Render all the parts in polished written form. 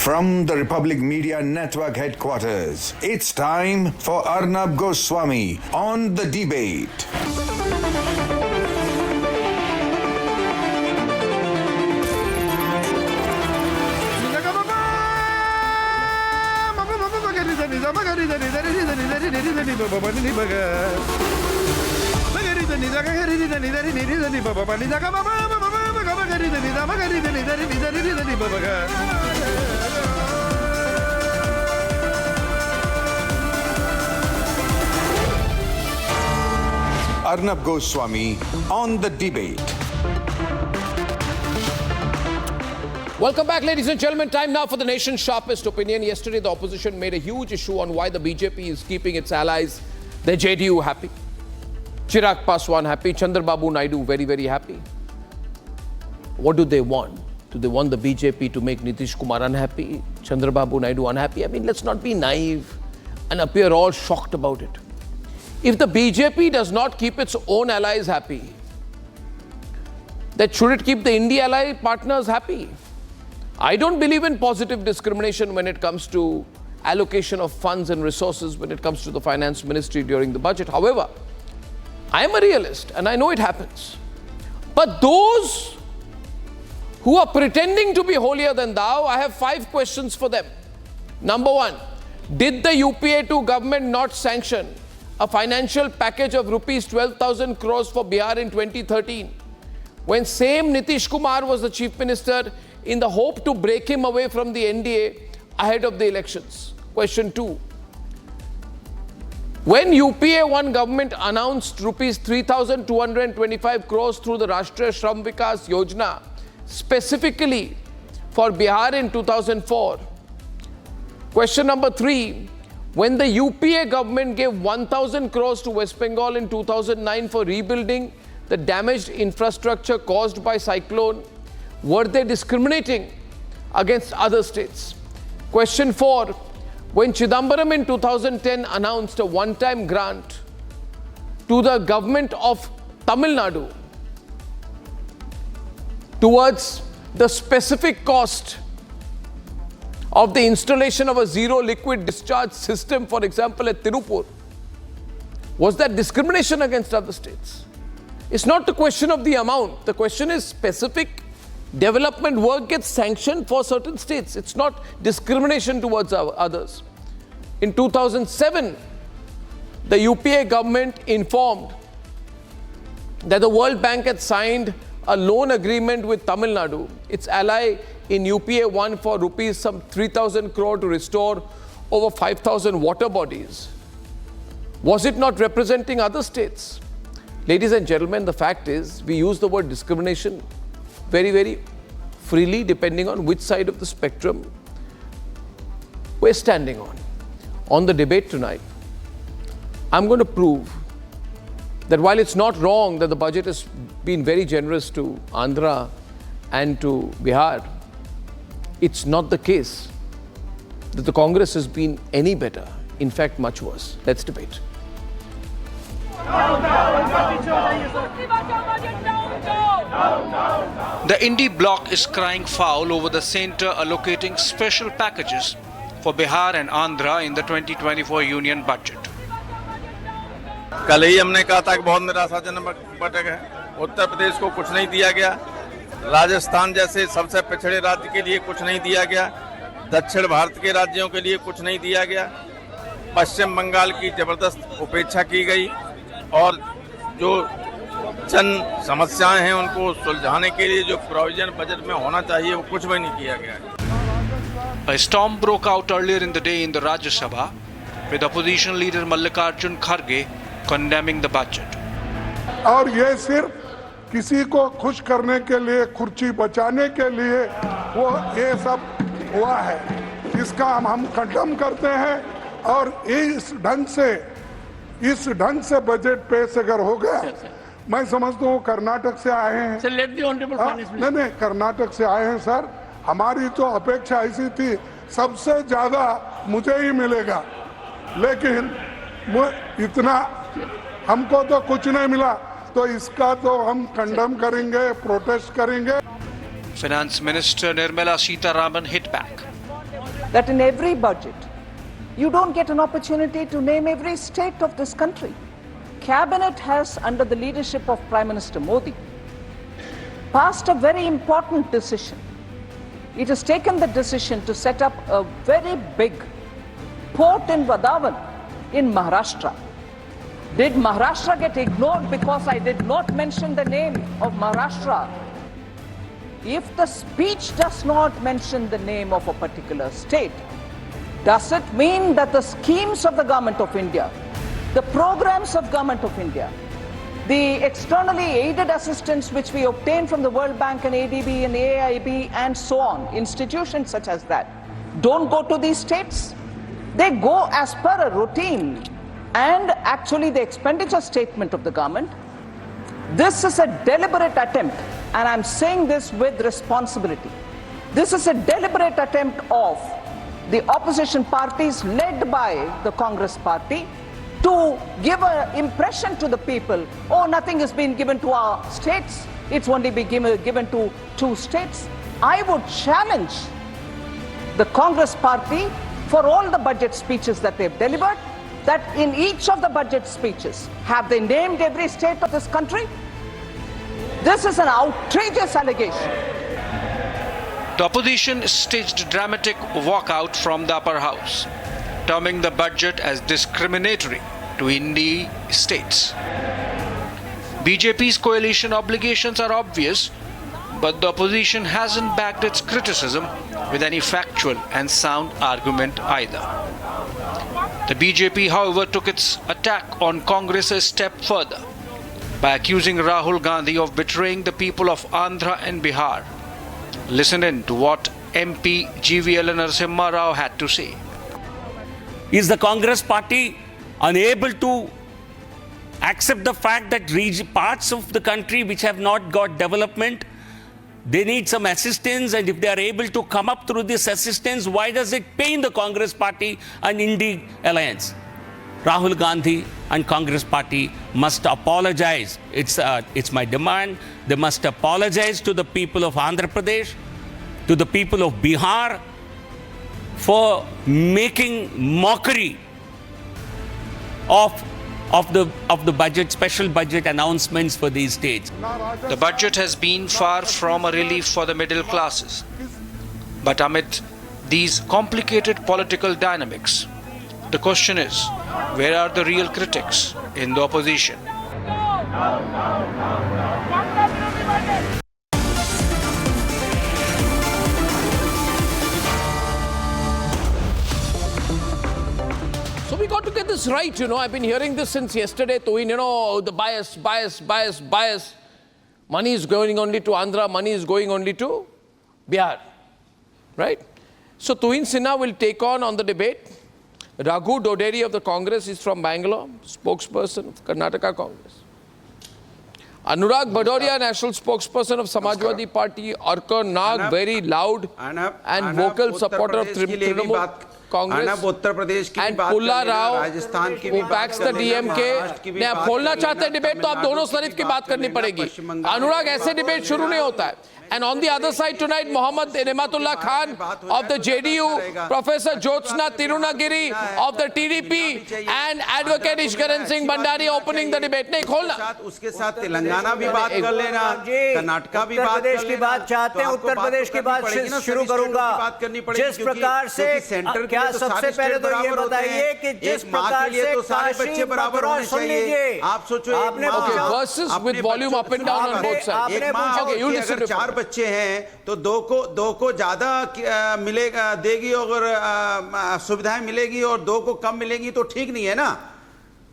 From the Republic Media Network headquarters, it's time for Arnab Goswami on The Debate. Arnab Goswami on The Debate. Welcome back, ladies and gentlemen. Time now for the nation's sharpest opinion. Yesterday, the opposition made a huge issue on why the BJP is keeping its allies, the JDU, happy. Chirag Paswan happy. Chandrababu Naidu very, very happy. What do they want? Do they want the BJP to make Nitish Kumar unhappy? Chandrababu Naidu unhappy? I mean, let's not be naive and appear all shocked about it. If the BJP does not keep its own allies happy, then should it keep the India ally partners happy? I don't believe in positive discrimination when it comes to allocation of funds and resources when it comes to the finance ministry during the budget. However, I am a realist and I know it happens. But those who are pretending to be holier than thou, I have 5 questions for them. Number 1, did the UPA-2 government not sanction a financial package of rupees 12,000 crores for Bihar in 2013 when same Nitish Kumar was the chief minister in the hope to break him away from the NDA ahead of the elections? Question 2. When UPA-1 government announced rupees 3,225 crores through the Rashtriya Shram Vikas Yojana specifically for Bihar in 2004. Question number 3. When the UPA government gave 1,000 crores to West Bengal in 2009 for rebuilding the damaged infrastructure caused by cyclone, were they discriminating against other states? Question 4. When Chidambaram in 2010 announced a one-time grant to the government of Tamil Nadu towards the specific cost of the installation of a zero liquid discharge system, for example, at Tirupur, was that discrimination against other states? It's not the question of the amount. The question is specific development work gets sanctioned for certain states. It's not discrimination towards others. In 2007, the UPA government informed that the World Bank had signed a loan agreement with Tamil Nadu, its ally in UPA-1, for rupees some 3,000 crore to restore over 5,000 water bodies. Was it not representing other states? Ladies and gentlemen, the fact is we use the word discrimination very, very freely depending on which side of the spectrum we're standing on. On the debate tonight, I'm going to prove that while it's not wrong that the budget has been very generous to Andhra and to Bihar, it's not the case that the Congress has been any better. In fact, much worse. Let's debate. The Indy bloc is crying foul over the centre allocating special packages for Bihar and Andhra in the 2024 union budget. कल ही हमने कहा था कि बहुत निराशाजनक budget है। उत्तर प्रदेश को कुछ नहीं दिया गया, राजस्थान जैसे सबसे पिछड़े राज्य के लिए कुछ नहीं दिया गया, दक्षिण भारत के राज्यों के लिए कुछ नहीं दिया गया, पश्चिम बंगाल की जबरदस्त उपेक्षा की गई और जो जन समस्याएं हैं उनको सुलझाने के लिए जो प्रोविजन बजट में होना चाहिए वो कुछ भी नहीं किया गया। A storm broke out earlier in the day in the Rajya Sabha with opposition leader Mallikarjun Kharge condemning the budget. और ये सिर्फ किसी को खुश करने के लिए, कुर्सी बचाने के लिए वो ये सब हुआ है, इसका हम खंडन करते हैं। और इस ढंग से बजट पेश अगर हो गया, मैं समझता हूँ कर्नाटक से आए हैं। नहीं, कर्नाटक से आए हैं सर। हमारी तो अपेक्षा ऐसी थी सबसे ज्यादा मुझे ही मिलेगा, लेकिन इतना हमको तो कुछ नहीं मिला, तो इसका तो हम कंडेम करेंगे, प्रोटेस्ट करेंगे। Finance Minister Nirmala Sitharaman hit back. that in every budget, you don't get an opportunity to name every state of this country. Cabinet has, under the leadership of Prime Minister Modi, passed a very important decision. It has taken the decision to set up a very big port in Vadavan in Maharashtra. Did Maharashtra get ignored because I did not mention the name of Maharashtra? If the speech does not mention the name of a particular state, does it mean that the schemes of the Government of India, the programs of Government of India, the externally aided assistance which we obtain from the World Bank and ADB and AIB and so on, institutions such as that, don't go to these states? They go as per a routine. And actually the expenditure statement of the government, this is a deliberate attempt, and I'm saying this with responsibility. This is a deliberate attempt of the opposition parties led by the Congress party to give an impression to the people, oh, nothing has been given to our states, it's only been given to 2 states. I would challenge the Congress party for all the budget speeches that they've delivered, that in each of the budget speeches, have they named every state of this country? This is an outrageous allegation. The opposition staged a dramatic walkout from the upper house, terming the budget as discriminatory to Indian states. BJP's coalition obligations are obvious, but the opposition hasn't backed its criticism with any factual and sound argument either. The BJP, however, took its attack on Congress a step further by accusing Rahul Gandhi of betraying the people of Andhra and Bihar. Listen in to what MP GVL Narasimha Rao had to say. Is the Congress party unable to accept the fact that parts of the country which have not got development, they need some assistance, and if they are able to come up through this assistance, why does it pain the Congress party and India alliance? Rahul Gandhi and Congress party must apologize. It's my demand. They must apologize to the people of Andhra Pradesh, to the people of Bihar, for making mockery of the budget, special budget announcements for these states. The budget has been far from a relief for the middle classes. But amid these complicated political dynamics, the question is, where are the real critics in the opposition? So we got to get this right, I've been hearing this since yesterday, Tuhin, the bias. Money is going only to Andhra, money is going only to Bihar, right? So Tuhin Sinha will take on the debate. Raghu Doderi of the Congress is from Bangalore, spokesperson of Karnataka Congress. Anurag Bhadoria, national spokesperson of Samajwadi Party, Arka Nag, very loud and vocal supporter of Trinamool Congress, and Pulla Rao, who backs the DMK. नहीं आप खोलना चाहते हैं debate तो आप दोनों शरीफ की बात करनी पड़ेगी. अनुराग ऐसे डिबेट शुरू नहीं होता है. And on the other side tonight, Mohammad Nematullah Khan of the JDU, Professor Jyotsna Tirunagiri of the TDP, and Advocate Ishkaran Singh Bhandari opening the debate. नहीं खोलना. उसके साथ तेलंगाना भी बात कर लेना, कर्नाटका भी बात कर लेना. की बात चाहते हैं, उत्तर प्रदेश की बात शुरू करूंगा. जिस प्रकार से क्या सबसे पहले तो ये बताइए कि जिस प्रकार से सारे बच्चे बराबर होने चाहिए. आप सोचो आपने verses with volume up and down on both sides. Okay, you listen to 4 बच्चे हैं तो दो को ज्यादा मिलेगा देगी अगर सुविधाएं मिलेगी और 2 को कम मिलेगी तो ठीक नहीं है ना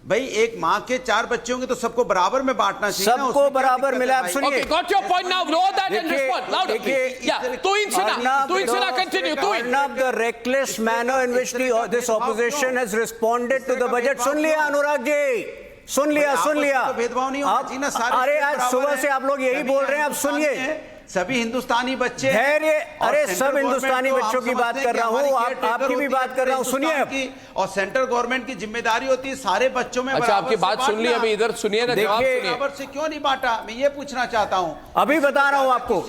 भाई. एक माँ के 4 बच्चे होंगे तो सबको बराबर में बांटना चाहिए ना. सबको बराबर मिला. आप सुनिए. Okay, got your point now. Know that and respond louder. Yeah, Tuhin Sinha, continue. Tuhin. The reckless manner in which this opposition has responded to the budget. सुन लिया अनुराग जी. सुन लिया. भेदभाव नहीं होना चाहिए ना. अरे आज सुबह से आप लोग यही बोल रहे हैं. आप सुनिए. सभी हिंदुस्तानी बच्चे, धैर्य, अरे सब हिंदुस्तानी बच्चों की बात कर रहा हूँ, आपकी भी बात कर रहा हूँ, सुनिए। और सेंट्रल गवर्नमेंट की जिम्मेदारी होती है सारे बच्चों में। अच्छा, आपकी बात सुन ली, अभी इधर सुनिए ना, जवाब सुनिए। बराबर से क्यों नहीं बांटा, मैं ये पूछना चाहता हूँ। अभी बता रहा हूँ आपको,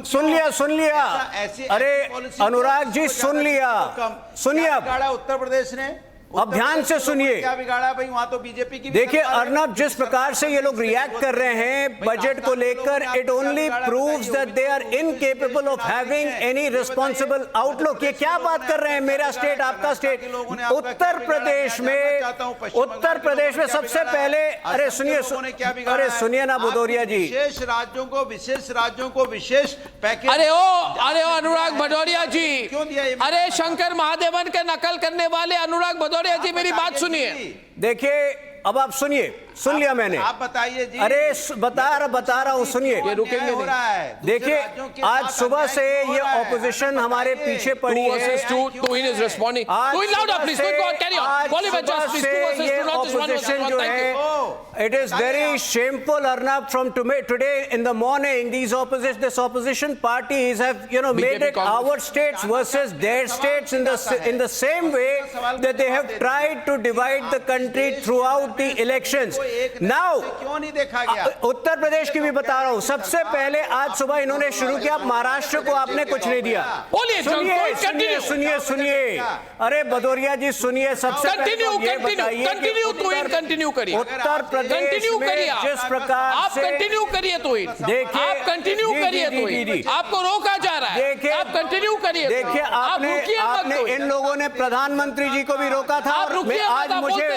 सुन लिया। अरे अनुराग जी सुन लिया, सुनिए अब उत्तर प्रदेश ने, अब ध्यान से सुनिए। क्या बिगाड़ा भाई, वहां तो बीजेपी की। देखिए अर्नब, जिस प्रकार से ये लोग रिएक्ट कर रहे हैं बजट को लेकर, it only proves that they are incapable of having any responsible outlook. ये क्या बात कर रहे हैं, मेरा स्टेट आपका स्टेट। उत्तर प्रदेश में सबसे पहले, अरे सुनिए ना भदौरिया जी, विशेष राज्यों को विशेष पैकेज। अरे अनुराग भदौरिया जी, अरे शंकर महादेवन के नकल करने वाले अनुराग भदौरिया जी, मेरी बात सुनिए। देखिए अब आप सुनिए, सुन लिया मैंने, आप बताइए जी। अरे बता रहा हूँ, सुनिए। ये रुकेंगे नहीं। देखिए आज सुबह से ये ऑपोजिशन हमारे पीछे पड़ी है। ऑपोजिशन जो है, it is very shameful Arnab, from today in the morning this opposition parties have made it our states versus their states in the same way that they have tried to divide the country throughout the elections. Now, क्यों नहीं देखा गया? उत्तर प्रदेश की भी बता रहा हूं। सबसे पहले आज सुबह इन्होंने शुरू किया, महाराष्ट्र को आपने कुछ नहीं दिया। सुनिए, अरे भदौरिया जी सुनिए, सबसे कंटिन्यू करिए, उत्तर प्रदेश में जिस प्रकार आप कंटिन्यू करिए, देखिए आप कंटिन्यू करिए, आपको रोका जा रहा है, देखिए आप कंटिन्यू करिए। देखिए आपने इन लोगों ने प्रधानमंत्री जी को भी रोका था, और आज मुझे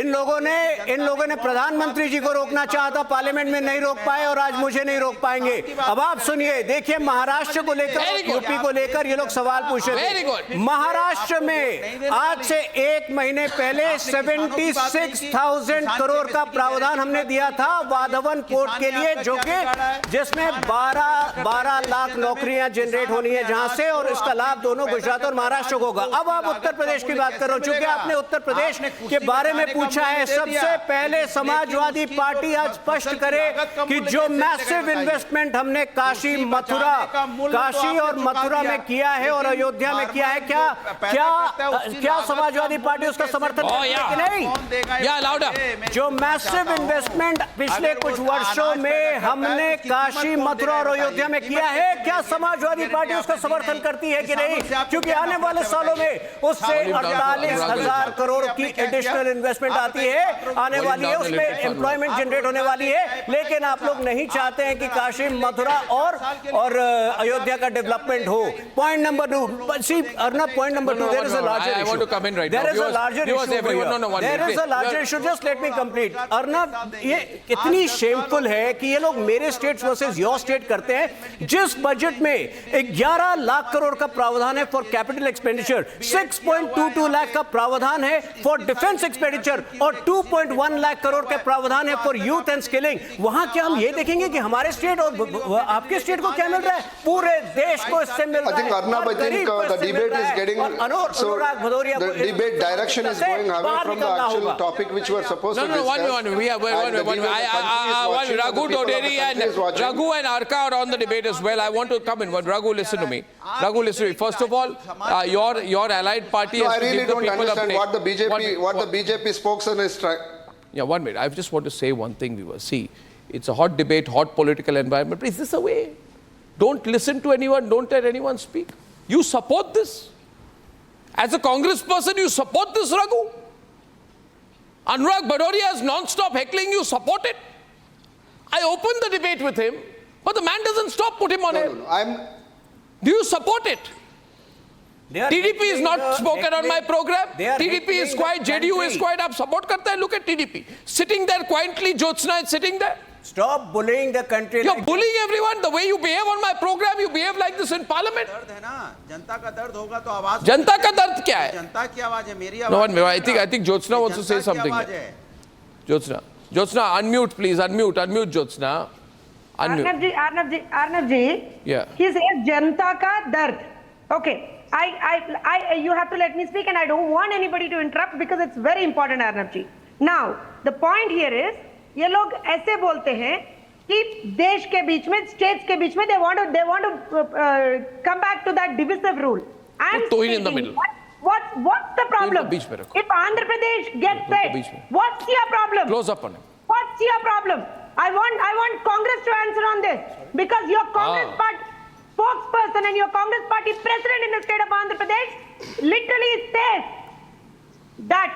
इन लोगों ने प्रधानमंत्री जी को रोकना चाहा था, पार्लियामेंट में नहीं रोक पाए, और आज मुझे नहीं रोक पाएंगे। अब आप सुनिए, देखिए महाराष्ट्र को लेकर, यूपी को लेकर ये लोग सवाल पूछ रहे थे। महाराष्ट्र में आज से 1 महीने पहले 76,000 करोड़ का प्रावधान हमने दिया था वाधवन पोर्ट के लिए, जो कि जिसमें 12 लाख नौकरियां जनरेट होनी है जहां से, और इसका लाभ दोनों गुजरात और महाराष्ट्र को होगा। अब आप उत्तर प्रदेश की बात कर रहे हो, चूंकि आपने उत्तर प्रदेश के बारे में पूछा है, सबसे पहले समाजवादी पार्टी आज स्पष्ट करे कि जो मैसिव इन्वेस्टमेंट हमने काशी और मथुरा में किया है और अयोध्या में किया है, क्या समाजवादी पार्टी उसका समर्थन करती है कि नहीं? जो मैसिव इन्वेस्टमेंट पिछले कुछ वर्षों में हमने काशी, मथुरा और अयोध्या में किया है, क्या समाजवादी पार्टी उसका समर्थन करती है कि नहीं? क्योंकि आने वाले सालों में उससे 48,000 करोड़ की एडिशनल इन्वेस्टमेंट आती है, आने वाली है, उसमें एम्प्लॉयमेंट जनरेट होने वाली है। लेकिन आप लोग नहीं चाहते हैं कि काशी, मथुरा और अयोध्या का डेवलपमेंट हो। Point number 2, see Arnab, point number 2, there is a larger issue. I want to come in right now. There is a larger issue. There is a larger issue. Just let me complete. Arnab, ये इतनी shameful है कि ये लोग मेरे state versus your state करते हैं। जिस बजट में 11 लाख करोड़ का प्रावधान है फॉर कैपिटल एक्सपेंडिचर, 6.22 लाख का प्रावधान है फॉर डिफेंस एक्सपेंडिचर, और 2.1 लाख करोड़ का प्रावधान है फॉर यूथ एंड स्किलिंग, वहां क्या हम ये देखेंगे कि हमारे स्टेट और आपके स्टेट को क्या मिल रहा है? पूरे देश को इससे मिल रहा है। I think the debate is getting, so the debate direction is going away from the actual topic which we were supposed to discuss. Raghu Doderi and Raghu and Arka are on the debate as well. I want to come in. Raghu, listen to me. First of all, your allied party has to give the people update. What the BJP spokesman is trying. Yeah, 1 minute. I just want to say one thing, viewers. See, it's a hot debate, hot political environment. But is this a way? Don't listen to anyone. Don't let anyone speak. You support this? As a Congress person, you support this, Raghu? Anurag Bhadoria is non-stop heckling. You support it? I opened the debate with him, but the man doesn't stop. Put him on air. Do you support it? TDP is not spoken on my program. TDP is quiet. JDU is quiet. Aap support karta hai. Look at TDP. Sitting there quietly. Jyotsna is sitting there. Stop bullying the country. You're bullying everyone. The way you behave on my program, you behave like this in parliament. जनता का दर्द होगा तो आवाज. जनता का दर्द क्या है? जनता की आवाज है, मेरी आवाज. No one. I think Jyotsna wants to say something. Jyotsna, unmute please. Unmute Jyotsna. Unmute. Arnab ji. Yeah. He says जनता का दर्द. Okay. You have to let me speak, and I don't want anybody to interrupt because it's very important, Arnab ji. Now, the point here is, ये लोग ऐसे बोलते हैं कि देश के बीच में, स्टेट्स के बीच में they want to come back to that divisive rule. I'm Put Tohin in the saying, middle. What's the problem? बीच में रखो. If Andhra Pradesh gets it, what's your problem? Close up on him. What's your problem? I want Congress to answer on this, because your Congress party spokesperson and your Congress party president in the state of Andhra Pradesh literally says that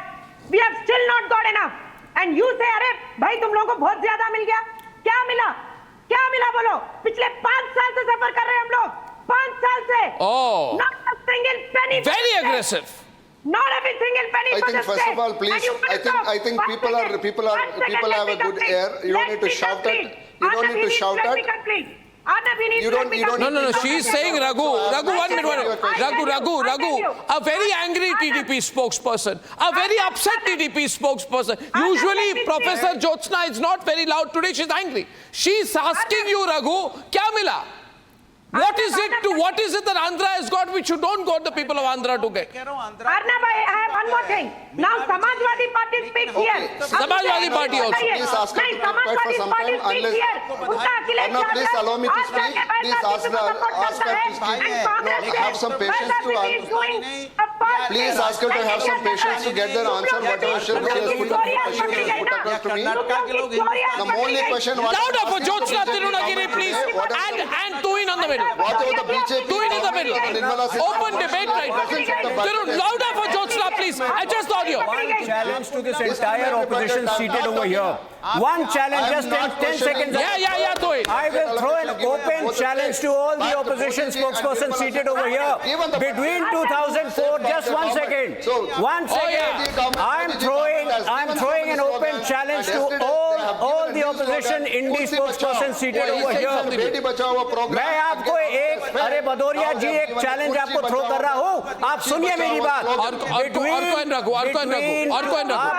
we have still not got enough, and you say, अरे भाई तुम लोगों को बहुत ज्यादा मिल गया. क्या मिला बोलो. पिछले 5 साल से सफर कर रहे हैं हम लोग, 5 साल से. Not a single penny. Very aggressive. Not a single penny. I think first of all, please, I think people have a good air. You don't need to shout at. You don't need to shout at. You don't. No. She's saying Raghu, 1 minute. Raghu. A very angry TDP spokesperson. A very upset TDP spokesperson. Usually, Professor Jyotsna is not very loud. Today, she's angry. She's asking you, Raghu, kya mila? What is it that Andhra has got which you don't got the people of Andhra to get? Arnab, I have one more thing. Now, Samajwadi Party speaks here. Samajwadi Party also. Please ask her to keep quiet for some time unless. Arnab, please allow me to speak. Please ask her to speak. No, have some patience to answer. Please ask her to have some patience to get their answer. Whatever she has put across to me. The only question. Louder for Jyotsna Tirunagiri, please. And Tohin on the middle. What about the BJP? Tohin in the middle. Open debate right now. Louder for Jyotsna, please. Adjust the audio. One challenge to this entire opposition seated over here. One challenge, just 10 seconds. Yeah, Tohin. I will throw an open challenge to all the opposition spokespersons seated over here. Between 2004, just 1 second. 1 second. I'm throwing an open challenge to all the opposition indie spokespersons seated over here. मैं आपको अरे भदौरिया जी एक challenge आपको throw कर रहा हूँ. आप सुनिए मेरी बात. आप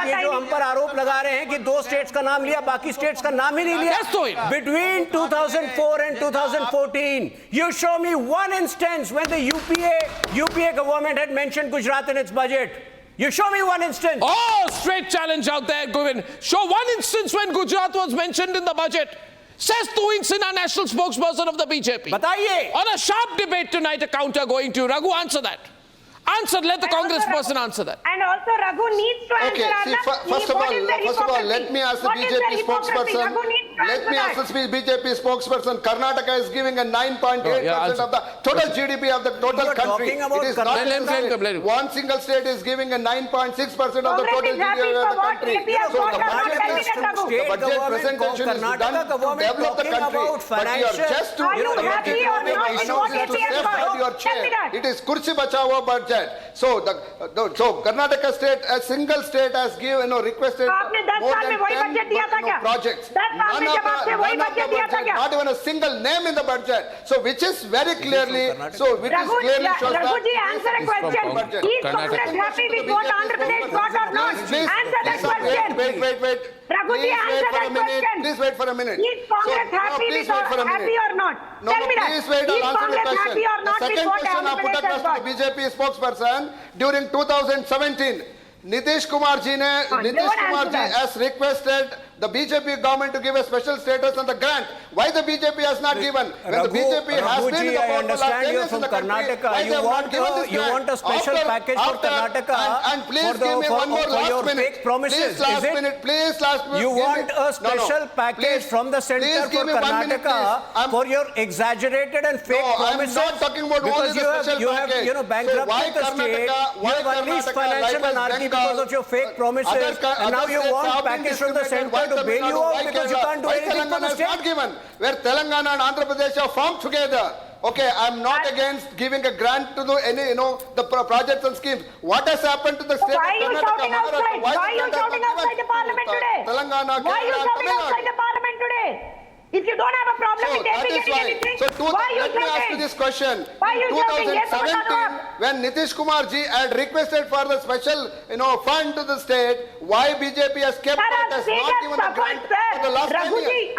ये जो हम पर आरोप लगा रहे हैं कि 2 स्टेट्स का नाम लिया, बाकी स्टेट्स का नाम ही नहीं लिया. Between 2004 and 2014, you show me one instance when the UPA government had mentioned Gujarat in its budget. You show me one instance. Straight challenge out there, Govind. Show one instance when Gujarat was mentioned in the budget. Says Tohin Sinha, national spokesperson of the BJP. बताइए. On a sharp debate tonight, a counter going to you. Raghu, answer that. Let the Congress person answer that. And also Raghu needs to answer. Okay, see, first of all, let me ask the BJP spokesperson. Let me ask the BJP spokesperson. Karnataka is giving a 9.8% of the total GDP of the total country. It is not one single state is giving a 9.6% of the total GDP of the country. So the budget presentation is done to develop the country. But you are just to safeguard your chair. It is Kursi Bachao budget. So Karnataka state, a single state has given, requested more than 10 projects. None of the budget, not even a single name in the budget. So which is very clearly, clearly shows that. Raghuji, answer a question. Is Congress happy with what Andhra Pradesh got or not? Answer that question. Wait. Raghuji, answer that question. Please wait for a minute. Is Congress happy or not? No, please wait, I'll answer the question. The second question I put across to the BJP spokesperson. During 2017, Nitish Kumar ji has requested the BJP government to give a special status on the grant. Why the BJP has not given? When the BJP has been in the power for the last 10 years in the country, why they have not given this grant? You want a special package for Karnataka? And please give me one more last minute. Promises, Please last minute. You want a special package from the center for Karnataka for your exaggerated and fake promises? No, I'm not talking about only the special package. You have bankrupted the state. You have unleashed financial anarchy because of your fake promises. And now you want package from the center to bail you out because you can't do anything for the state. Given where Telangana and Andhra Pradesh are formed together. Okay, I'm not against giving a grant to the projects and schemes. What has happened to the state of Karnataka? Why are you shouting outside the parliament today? Telangana, why are you shouting outside the parliament today? If you don't have a problem with anything, let me ask you this question. In 2017, when Nitish Kumar ji had requested for the special, fund to the state, why BJP has kept it as not given the grant for the last 10 years?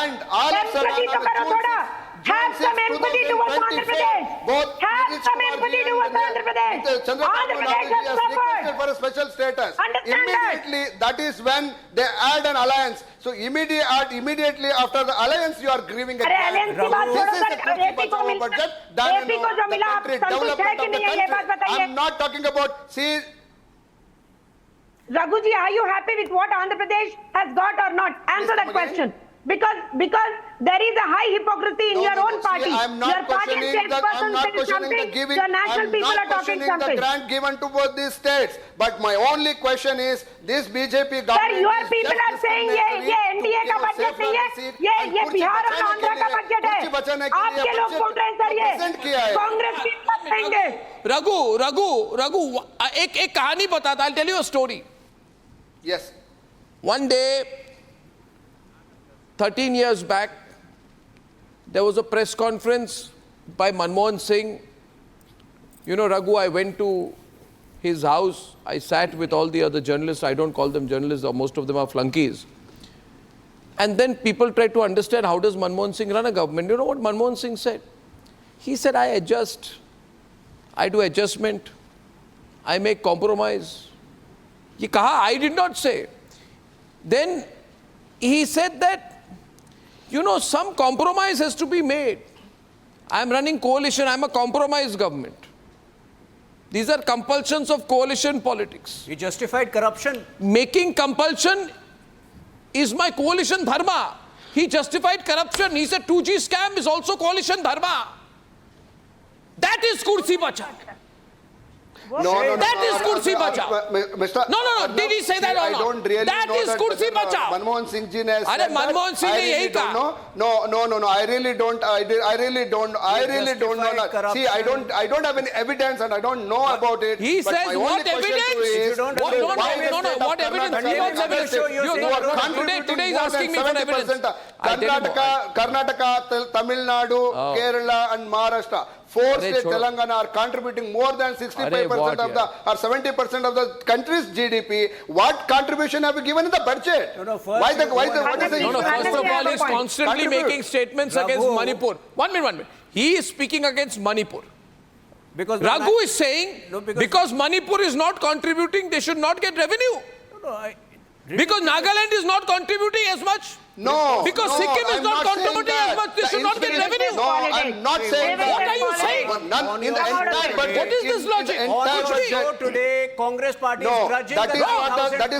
And all of a sudden, have some empathy towards Andhra Pradesh. Have some empathy towards for Andhra Pradesh. Andhra Pradesh has suffered. For a special status. Understand that. Immediately, that is when they add an alliance. So immediately after the alliance, you are grieving अरे alliance की बात छोड़ो sir, AP को जो मिला आप संतुष्ट है कि नहीं है ये बात बताइए. I'm not talking about, see, Raghu ji, are you happy with what Andhra Pradesh has got or not? Answer that question. Because there is a high hypocrisy in your own party. I'm not Your party questioning spokesperson says something, your national people are talking the something. grant given to both these states. But my only question is, this BJP government Sir, your is people just are saying ये NDA का budget नहीं है, ये बिहार और आंध्र का budget है. आपके लोग बोल रहे हैं सर ये कांग्रेस की बात कहेंगे. रघु एक कहानी बताता. I'll tell you a story. Yes. One day, 13 years back, there was a press conference by Manmohan Singh. You know, Raghu, I went to his house. I sat with all the other journalists. I don't call them journalists, most of them are flunkies. And then people tried to understand how does Manmohan Singh run a government. You know what Manmohan Singh said? He said, I adjust. I do adjustment. I make compromise. Ye kaha, I did not say. Then he said that, you know, some compromise has to be made. I am running coalition, I am a compromise government. These are compulsions of coalition politics. He justified corruption. Making compulsion is my coalition dharma. He justified corruption. He said 2G scam is also coalition dharma. That is Kursi Bachao. That is Kursi Bachao. Mr. No. Did he say that or not? I don't really that know is that Kursi Bachao. Manmohan Singh ji ne said Arey Manmohan Singh ne yahi kaha. No. I really don't know. See, I don't have any evidence and I don't know about it. He says what evidence? What evidence? Today he's asking me for evidence. Karnataka, Tamil Nadu, Kerala and Maharashtra. 4 states, Telangana, are contributing more than 65% of the or 70% of the country's GDP. What contribution have you given in the budget? What is the First of all, he's constantly making statements against Manipur. One minute. He is speaking against Manipur. Because Raghu is saying because Manipur is not contributing, they should not get revenue. Because Nagaland is not contributing as much. No. Because Sikkim is not contributing as much, they should not get revenue. No, I'm not saying that. What are you saying? None in the entire budget. What is this logic? Today, Congress party is grudging that is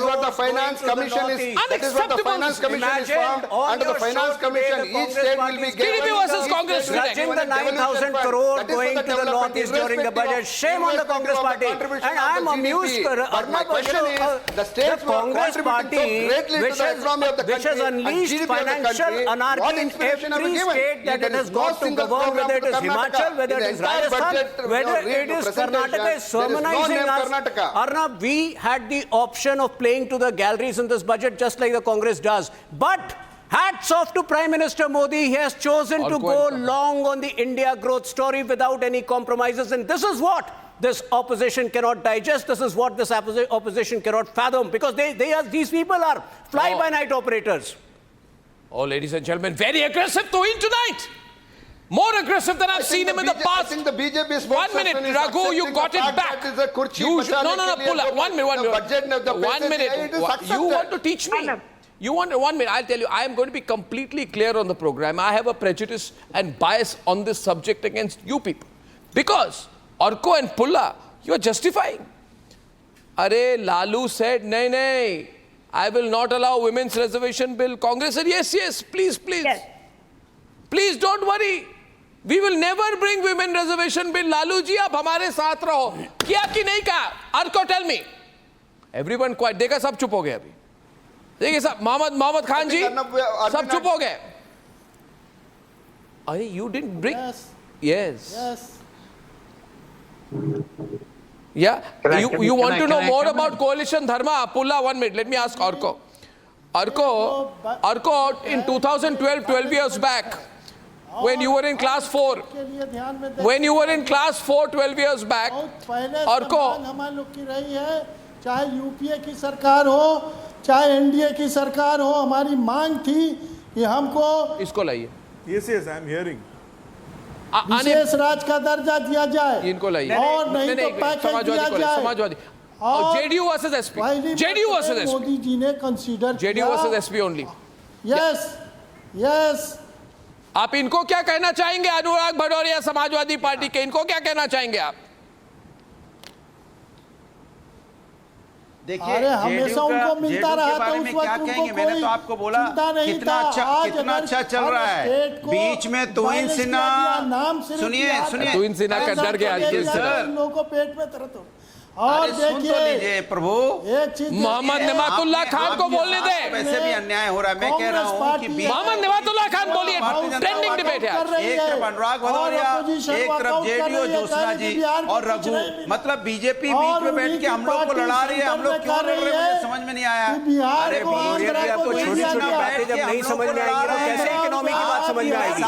what the Finance Commission is. That is what the Finance Commission is formed. Under the Finance Commission, each state will be given. TDP versus Congress today. Grudging the 9,000 crore going to the northeast during the budget. Shame on the Congress party. And I am amused. But my question is, the states were contributing so greatly to the economy of the country. Which has unleashed financial anarchy in every state that it has got to govern, whether it is Himachal, whether it is Rajasthan, whether it is Karnataka is sermonizing us. Arnab, we had the option of playing to the galleries in this budget just like the Congress does. But hats off to Prime Minister Modi. He has chosen to go long on the India growth story without any compromises. And this is what this opposition cannot digest. This is what this opposition cannot fathom. Because these people are fly-by-night operators. Oh, ladies and gentlemen, very aggressive to win tonight. More aggressive than I've seen him in the past. I think the BJP 1 minute, Raghu, you got it back. No, pull up. 1 minute. 1 minute. You want to teach me? You want 1 minute? I'll tell you, I am going to be completely clear on the program. I have a prejudice and bias on this subject against you people. Because Orko and Pulla, you are justifying. Arey, Lalu said, nay. I will not allow women's reservation bill. Congress said, yes, please. Yes. Please don't worry. We will never bring women reservation bill. Lalu ji, aap hamare saath raho. Kiya ki nahi kaha? Arko, tell me. Everyone quiet. Dekha, sab chup ho gaya abhi. Dekhe, sab, Mohammad Khan ji, sab chup ho gaya. Arey, you didn't bring? Yes. Yeah, you want to know more about coalition dharma? Pulla, 1 minute. Let me ask Orko. Orko, in 2012, 12 years back, when you were in class 4, 12 years back, Orko, चाहे UPA की सरकार हो, चाहे NDA की सरकार हो, हमारी मांग थी कि हमको इसको लाइए. Yes, I'm hearing. विशेष राज्य का दर्जा दिया जाए, इनको लाइए और नहीं तो पैकेज दिया जाए। समाजवादी और JDU versus SP, JDU versus SP, Modi ji ने consider JDU versus SP only. Yes yes. आप इनको क्या कहना चाहेंगे, अनुराग भदौरिया समाजवादी पार्टी के, इनको क्या कहना चाहेंगे आप? देखिए, अरे हमेशा उनको मिलता रहा था, उस वक्त उनको मैंने तो आपको बोला कितना अच्छा चल रहा है। बीच में तुहिन सिन्हा, सुनिए तुहिन सिन्हा का डर गया सर, लोगों को पेट में दर्द हो। और देखिए प्रभु, एक चीज मोहम्मद नवातुल्लाह खान को बोलने दे। वैसे भी अन्याय हो रहा है। मैं कह रहा हूँ कि मोहम्मद नवातुल्लाह खान बोलिए, ट्रेंडिंग डिबेट है। एक तरफ अनुराग भदौरिया, एक तरफ जेडीयू जोशना जी और रघु, मतलब बीजेपी बीच में बैठ के हम लोग को लड़ा रही है। हम लोग क्यों लड़ रहे हैं मुझे समझ में नहीं आया। अरे आपको छोटी छोटी बातें जब नहीं समझ में आएगी तो कैसे इकोनॉमी की बात समझ में आएगी?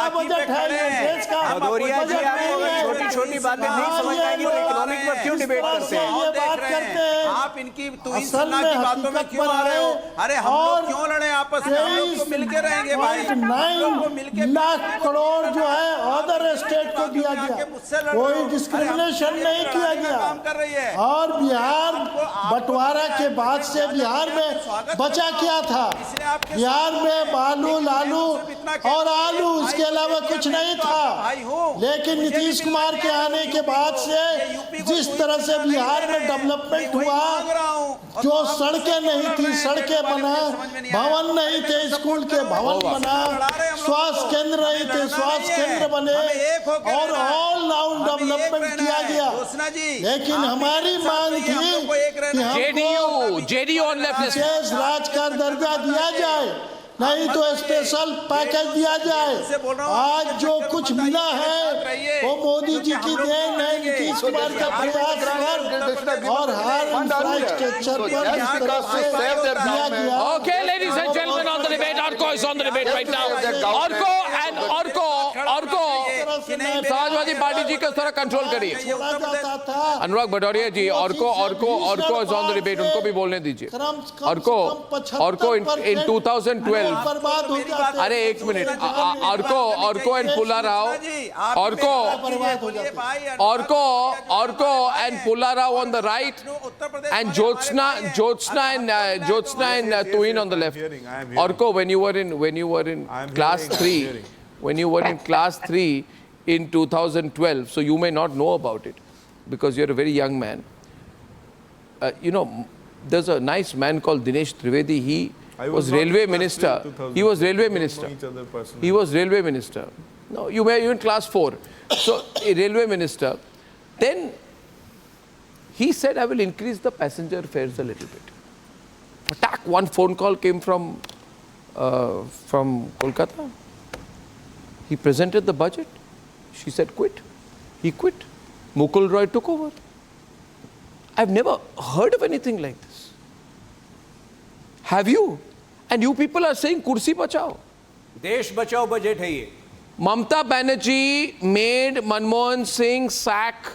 भदौरिया जी, आपको छोटी छोटी बातें नहीं समझ में आएगी तो इकोनॉमिक पर क्यों डिबेट करते हैं? बात करते हैं आप इनकी तुहिन सिन्हा की बातों में क्यों आ रहे हो? अरे हम लोग क्यों लड़े आपस में? हम लोग तो मिलके रहेंगे भाई। 9 लाख करोड़ जो है अदर स्टेट को दिया गया, कोई डिस्क्रिमिनेशन नहीं किया गया। काम कर रही है। और बिहार बंटवारा के बाद से बिहार में बचा क्या था? बिहार में बालू, लालू और आलू, इसके अलावा कुछ नहीं था। लेकिन नीतीश कुमार के आने के बाद से जिस तरह से बिहार में डेवलपमेंट हुआ, जो सड़कें नहीं थी सड़कें बना, भवन नहीं थे स्कूल के भवन बना, स्वास्थ्य केंद्र नहीं थे स्वास्थ्य केंद्र बने, और ऑल राउंड डेवलपमेंट किया गया। लेकिन हमारी मांग थी कि हमको विशेष राज्य का दर्जा दिया जाए, नहीं तो स्पेशल पैकेज दिया जाए। आज जो कुछ मिला है वो मोदी जी की देन है, नीतीश कुमार का प्रयास कर और हर इंफ्रास्ट्रक्चर पर इस तरह से दिया गया। Okay, ladies and gentlemen, on the debate, Arko is on the debate right now. Arko, Samajwadi party ji को थोड़ा कंट्रोल करिए। अनुराग भदौरिया जी, Arko is on the debate, उनको भी बोलने दीजिए। Arko in 2012, अरे एक minute, Arko and Pulla Rao, Arko and Pulla Rao on the right, and Jyotsna and Tuhin on the left. Arko, when you were in class 3 in 2012, so you may not know about it because you're a very young man. You know, there's a nice man called Dinesh Trivedi. He was railway minister. He was railway minister. No, you were in class 4. So, a railway minister. Then he said, I will increase the passenger fares a little bit. Patak, one phone call came from Kolkata. He presented the budget. She said, quit. He quit. Mukul Roy took over. I've never heard of anything like this. Have you? And you people are saying kursi bachao. देश बचाओ budget है ये। Mamata Banerjee made Manmohan Singh sack,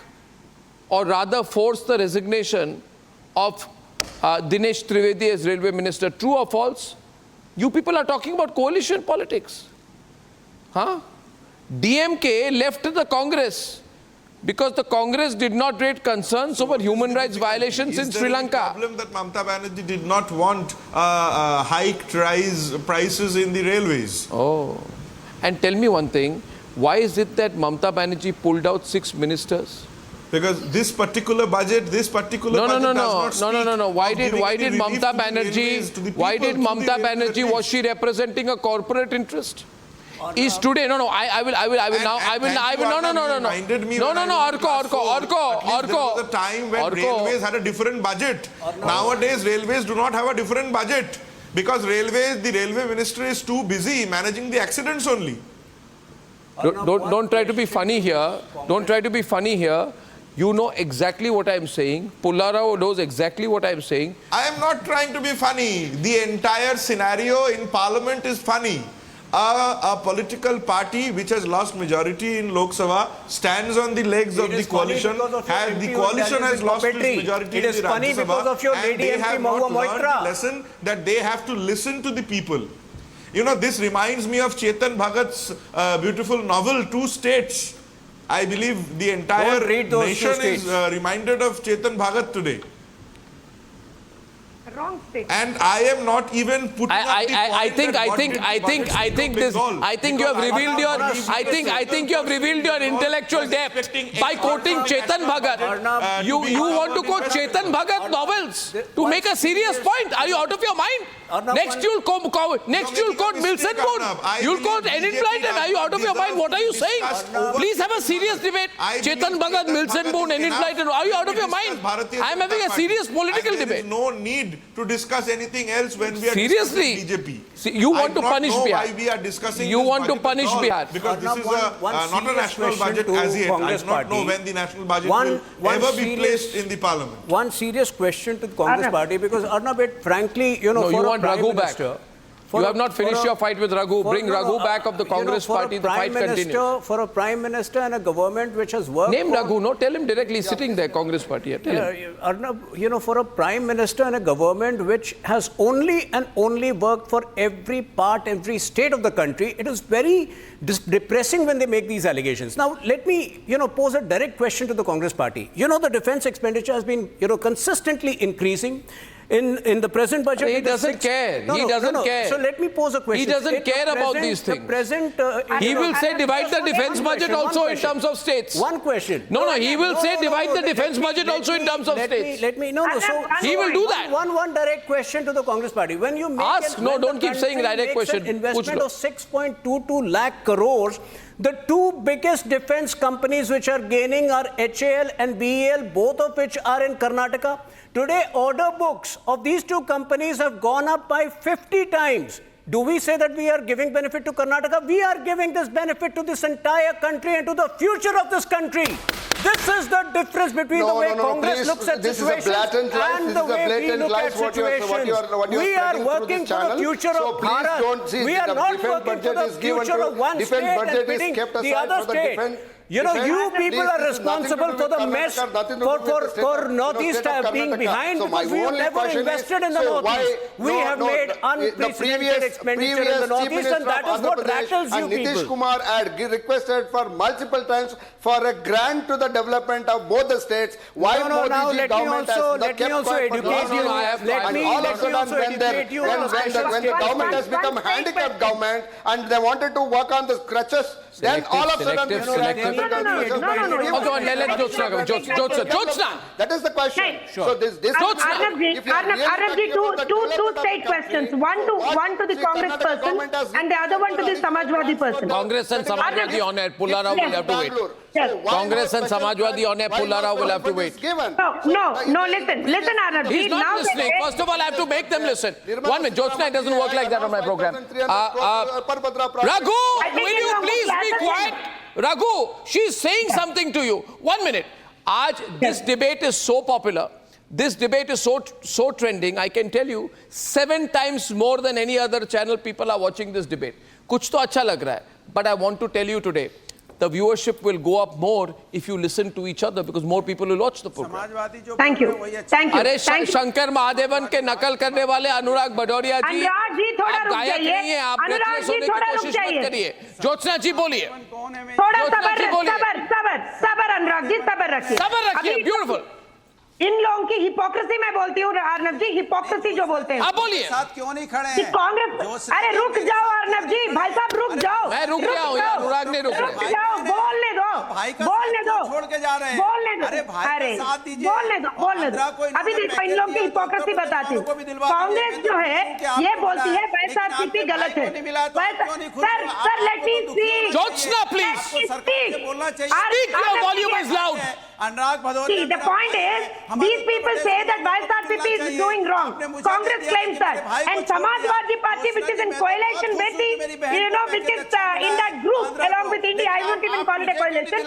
or rather force the resignation of Dinesh Trivedi as railway minister. True or false? You people are talking about coalition politics. Huh? DMK left the Congress because the Congress did not raise concerns over human rights violations in Sri Lanka. Is there any problem that Mamata Banerjee did not want hiked prices in the railways? Oh. And tell me one thing, why is it that Mamata Banerjee pulled out 6 ministers? Because this particular budget does not speak No. Why did Mamata Banerjee, was she representing a corporate interest? Is today, Arko, There was a time when railways had a different budget. Nowadays, railways do not have a different budget because the railway ministry is too busy managing the accidents only. Don't try to be funny here. Don't try to be funny here. You know exactly what I am saying. Pulla Rao knows exactly what I am saying. I am not trying to be funny. The entire scenario in parliament is funny. A political party which has lost majority in Lok Sabha stands on the legs of the coalition. The coalition has lost its majority in the Rajya Sabha, and they have not learned the lesson that they have to listen to the people. You know, this reminds me of Chetan Bhagat's beautiful novel, Two States. I believe the entire Don't read those nation two is states. reminded of Chetan Bhagat today. Wrong state. And I am not even putting up the point that what did Bhagat this. Bengal? I think you have Because revealed your. I think you have revealed your intellectual depth by quoting Chetan Bhagat. You want to quote Chetan Bhagat novels to make a serious point. Are you out of your mind? Next you'll quote Milson Boone. You'll quote Enid Blyton. Are you out of your mind? What are you saying? Please have a serious debate. Chetan Bhagat, Milson Boone, Enid Blyton. Are you out of your mind? I am having a serious political debate. There is no need to discuss anything else when we are Seriously? discussing BJP. See, you want to punish I do not know Bihar. why we are discussing You this want to budget punish at all, Bihar. because this is not a serious national question budget to as yet. I Congress do not know party. when the national budget One will ever be serious- placed in the parliament. One serious question to the Congress Arnab. party, because Arnab, it frankly, No, for you a want prime Raghu back. minister, You have not finished your fight with Raghu. Bring Raghu back of the Congress party. The fight continues. For a prime minister and a government which has worked. Name Raghu. No, tell him directly. He's sitting there, Congress party. Tell him. Arnab, for a prime minister and a government which has only worked for every part, every state of the country, it is very depressing when they make these allegations. Now, let me, pose a direct question to the Congress party. The defense expenditure has been, consistently increasing. In the present budget, he doesn't care. He doesn't care. So let me pose a question. He doesn't care about these things. He will say divide the defense budget also in terms of states. One question. No, he will say divide the defense budget also in terms of states. So he will do that. One direct question to the Congress party. When you make Ask. No, don't keep saying direct question. Investment of 6.22 lakh crores. The two biggest defense companies which are gaining are HAL and BEL, both of which are in Karnataka. Today, order books of these two companies have gone up by 50 times. Do we say that we are giving benefit to Karnataka? We are giving this benefit to this entire country and to the future of this country. This is the difference between the way Congress looks at situations and the way we look at situations. We are working for the future of Bharat. We are not working for the future of one state and bidding the other state. You people are responsible for the mess, for Northeast being behind, because we have never invested in the Northeast. We have made unprecedented expenditure in the Northeast, and that is what rattles you people. Nitish Kumar had requested for multiple times for a grant to the development of both the states. Why Modi ji government has let me also educate you. Let me also educate you. When the government has become handicapped government and they wanted to work on the crutches, then all of a sudden No. Let Jyotsna. That is the question. So this Arnabji, two state questions. One to the Congress person and the other one to the Samajwadi person. Congress and Samajwadi on air. Pullara will have to wait. Yes. Congress and Samajwadi on air. Pullara will have to wait. No. Listen, Arnabji. He's not listening. First of all, I have to make them listen. 1 minute. Jyotsna, it doesn't work like that on my program. Raghu, will you please be quiet? Raghu, she's saying something to you. 1 minute. This debate is so popular. This debate is so trending. I can tell you 7 times more than any other channel people are watching this debate. Kuch to acha lag raha hai. But I want to tell you today, the viewership will go up more if you listen to each other, because more people will watch the program. Thank you. अरे शंकर महादेवन के नकल करने वाले अनुराग भदौरिया जी, आप गायक नहीं है, आप ब्रेथलेस होने की कोशिश मत करिए. ज्योत्सना जी बोलिए. थोड़ा सबर अनुराग जी, सबर रखिए. ब्यूटीफुल. इन लोगों की हिपोक्रेसी मैं बोलती हूँ अर्नब जी, हिपोक्रेसी जो बोलते हैं. आप बोलिए. साथ क्यों नहीं खड़े हैं? कांग्रेस, अरे रुक जाओ अर्नब जी, भाई साहब रुक जाओ. मैं रुक गया हूँ, अनुराग नहीं रुक रहे. जाओ, बोलने दो. छोड़ के जा रहे हैं. बोलने दो. अरे भाई का साथ दीजिए. बोलने दो. अभी देखो इन लोगों की हिपोक्रेसी बताती हूँ. कांग्रेस जो है ये बोलती है वैएसआरसीपी गलत है. Sir let me speak. Jyotsna please. Speak, your volume is loud. Anurag Bhadauria. See, the point is, these people say that YSRCP is doing wrong. Congress claims that. And Samajwadi Party, which is in coalition with the, which is in that group, along with India, I won't even call it a coalition,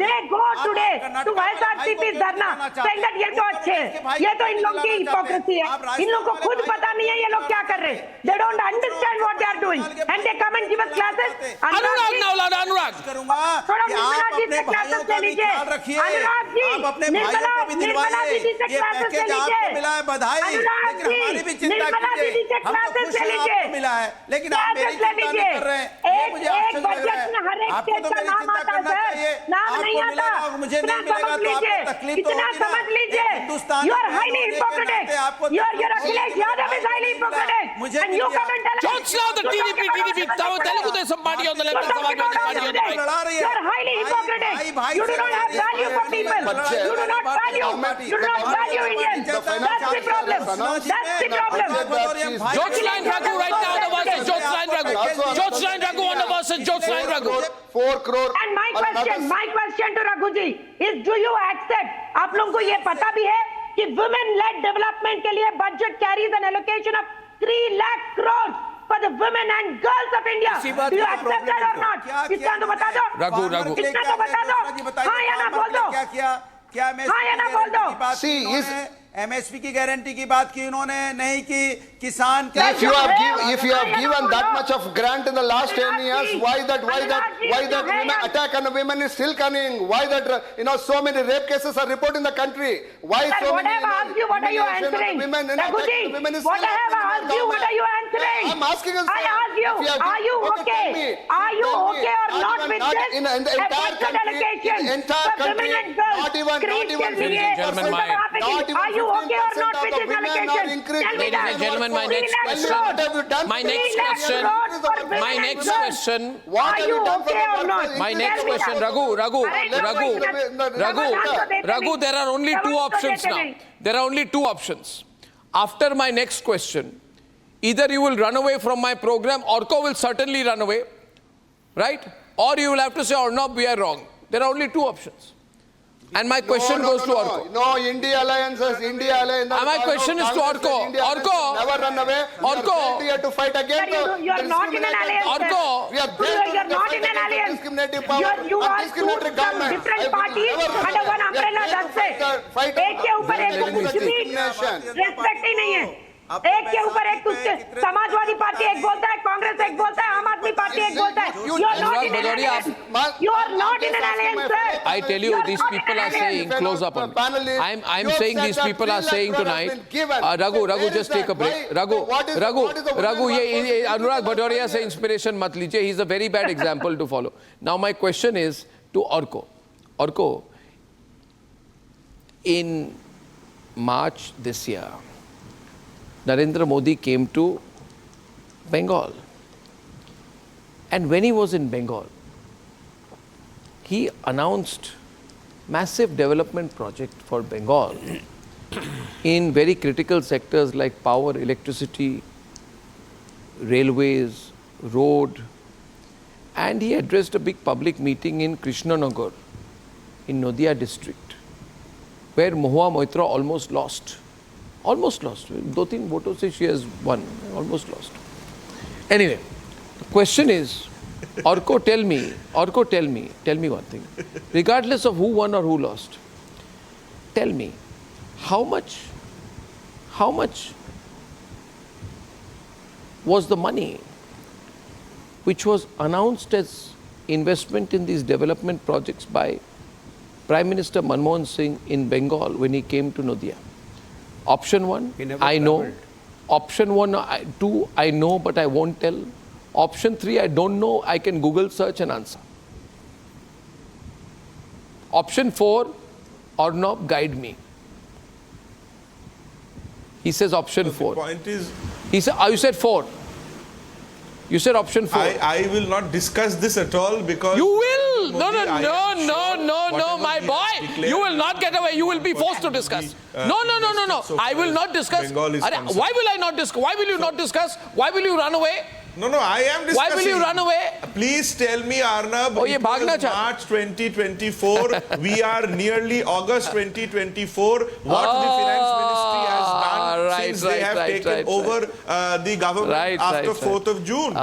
they go today to YSRCP's dharna, saying that ये तो अच्छे हैं. ये तो इन लोगों की hypocrisy है. इन लोगों को खुद पता नहीं है ये लोग क्या कर रहे हैं. They don't understand what they are doing. And they come and give us classes. अनुराग नावलादा, अनुराग. थोड़ा निर्मला जी से क्लासेस ले लीजिए. आप अपने भाइयों को भी दिलवाइए. ये पैकेज आपको मिला है, बधाई. लेकिन हमारी भी चिंता कीजिए. हम तो खुश हैं आपको मिला है, लेकिन आप मेरी चिंता नहीं कर रहे हैं. ये मुझे आश्चर्य लग रहा है. आपको तो मेरी चिंता करना चाहिए. आप नहीं आपको मिलेगा आता। और मुझे नहीं मिलेगा तो आपको तकलीफ तो होगी ना। समझ लीजिए, हिंदुस्तान you are के highly लोगों के नाते hypocritic. आपको Your Akhilesh Yadav is highly hypocritic. मुझे And you come and tell us. Don't slow the TDP, Telugu Desam Party on the left and Samajwadi Party on the right. लड़ा रही है। You are highly hypocritic. You do not have value for people. You do not value Indians. That's the problem. That's the problem. Jyotsline Raghu right now on the versus Jyotsline Raghu. Jyotsline Raghu on the versus Jyotsline Raghu. 4 crore. And my question to Raghu ji is, do you accept? आप लोगों को ये पता भी है कि women-led development के लिए budget carries an allocation of 3 lakh crores for the women and girls of India. Do you accept that or not? इसका तो बता दो. Raghu. इसका तो बता दो. हाँ या ना बोल दो. क्या हाँ या ना बोल दो. See, एमएसपी की गारंटी की बात की उन्होंने, नहीं की किसान के If you have given that much of grant in the last 10 years, why that women attack on women is still coming? Why that so many rape cases are reported in the country? Why so many what are you answering? women Raghuji, women is what still I have asked you, what are you answering? I'm asking you. I asked you, are you okay? Are you okay or not with this? In the entire country, Ladies and gentlemen, are you okay or not with this allocation? Tell me Ladies and gentlemen, my next question. Are you okay or not? My next question, Raghu, there are only 2 options now. There are only 2 options. After my next question, either you will run away from my program, Orko will certainly run away, right? Or you will have to say, or no, we are wrong. There are only 2 options. And my question goes to Orko. No, India Alliance. My question is to Orko. Orko. Never run away. Orko. We have to fight against you are not in an alliance. Orko. We are You are not in an alliance. You are two from different parties under one umbrella. That's it. एक के ऊपर एक को कुछ भी respect ही नहीं है. एक के ऊपर एक कुछ समाजवादी पार्टी एक बोलता है, कांग्रेस एक बोलता है, आम आदमी पार्टी एक बोलता है. You are not in an alliance. You are not in an alliance, sir. I tell you, these people are saying, close up on me. I'm saying these people are saying tonight, Raghu, just take a break. Raghu, ये Anurag Bhadoria से inspiration मत लीजिए. He's a very bad example to follow. Now my question is to Orko. Orko, in March this year, Narendra Modi came to Bengal. And when he was in Bengal, he announced massive development project for Bengal in very critical sectors like power, electricity, railways, road. And he addressed a big public meeting in Krishnanagar in Nadia district, where Mahua Moitra almost lost. 2-3 votos se she has won, almost lost. Anyway, the question is, Orko, tell me one thing. Regardless of who won or who lost, tell me, how much was the money which was announced as investment in these development projects by Prime Minister Manmohan Singh in Bengal when he came to Nadia? Option 1, I know. Option 2, I know, but I won't tell. Option 3, I don't know. I can Google search and answer. Option 4, Arnab, guide me. He says option 4. The point is... He said, you said 4. You said option 4. I will not discuss this at all because... You will! No, my boy! You will not get away. You will be forced to discuss. No. I will not discuss. Why will I not discuss? Why will you not discuss? Why will you run away? No, I am discussing. Why will you run away? Please tell me, Arnab, it was March 2024. We are nearly August 2024. What the finance ministry has done since they have taken over the government after 4th of June.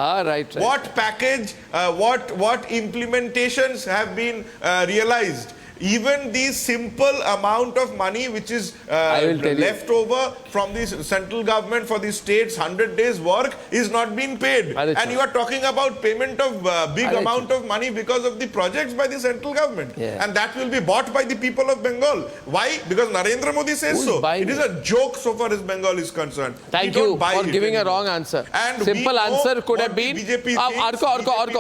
What package, what implementations have been realized? Even the simple amount of money which is left over from the central government for the states 100 days work is not being paid. And you are talking about payment of big amount of money because of the projects by the central government. And that will be bought by the people of Bengal. Why? Because Narendra Modi says so. It is a joke so far as Bengal is concerned. Thank you for giving a wrong answer. And simple answer could have been BJP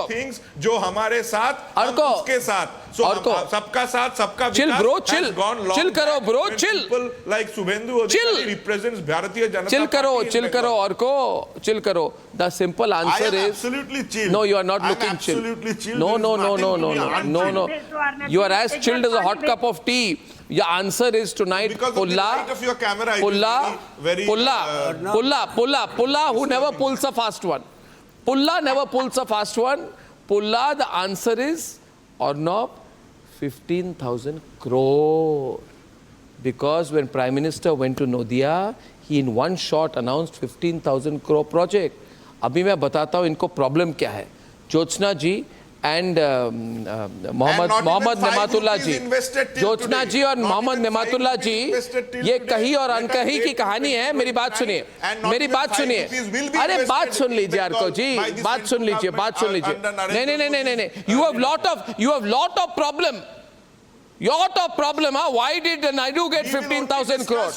thinks जो हमारे साथ हम उसके साथ. So और को सबका साथ सबका chill Vikas bro, has chill. gone long Chill करो back bro, when chill. People like Subhendu Adhikari represents Bharatiya Janata chill करो, Party in chill करो Bengal. और को chill करो. The simple I answer am is absolutely chill. no, you are not I am looking chill. absolutely chill. No, There is no, no, nothing no, to no, be no, unchilled. no. You are as chilled as a hot cup of tea. Your answer is tonight Because of the Pulla, light of your camera, it is Pulla, very, Pulla, who never pulls a fast one. Pulla never pulls a fast one. Pulla, the answer is Arnab, 15,000 crore. Because when Prime Minister went to Noida, he in one shot announced 15,000 crore project. अभी मैं बताता हूँ इनको problem क्या है. ज्योत्सना जी and Mohammad नेमातुल्ला जी, ज्योत्सना जी और मोहम्मद नेमातुल्ला जी, ये कहीं और अनकहीं की कहानी है. मेरी बात सुनिए, मेरी बात सुनिए. अरे बात सुन लीजिए यारको जी, बात सुन लीजिए, बात सुन लीजिए. नहीं नहीं नहीं नहीं नहीं, you have lot of problem. Lot of problem, huh? Why did Naidu get 15,000 crore?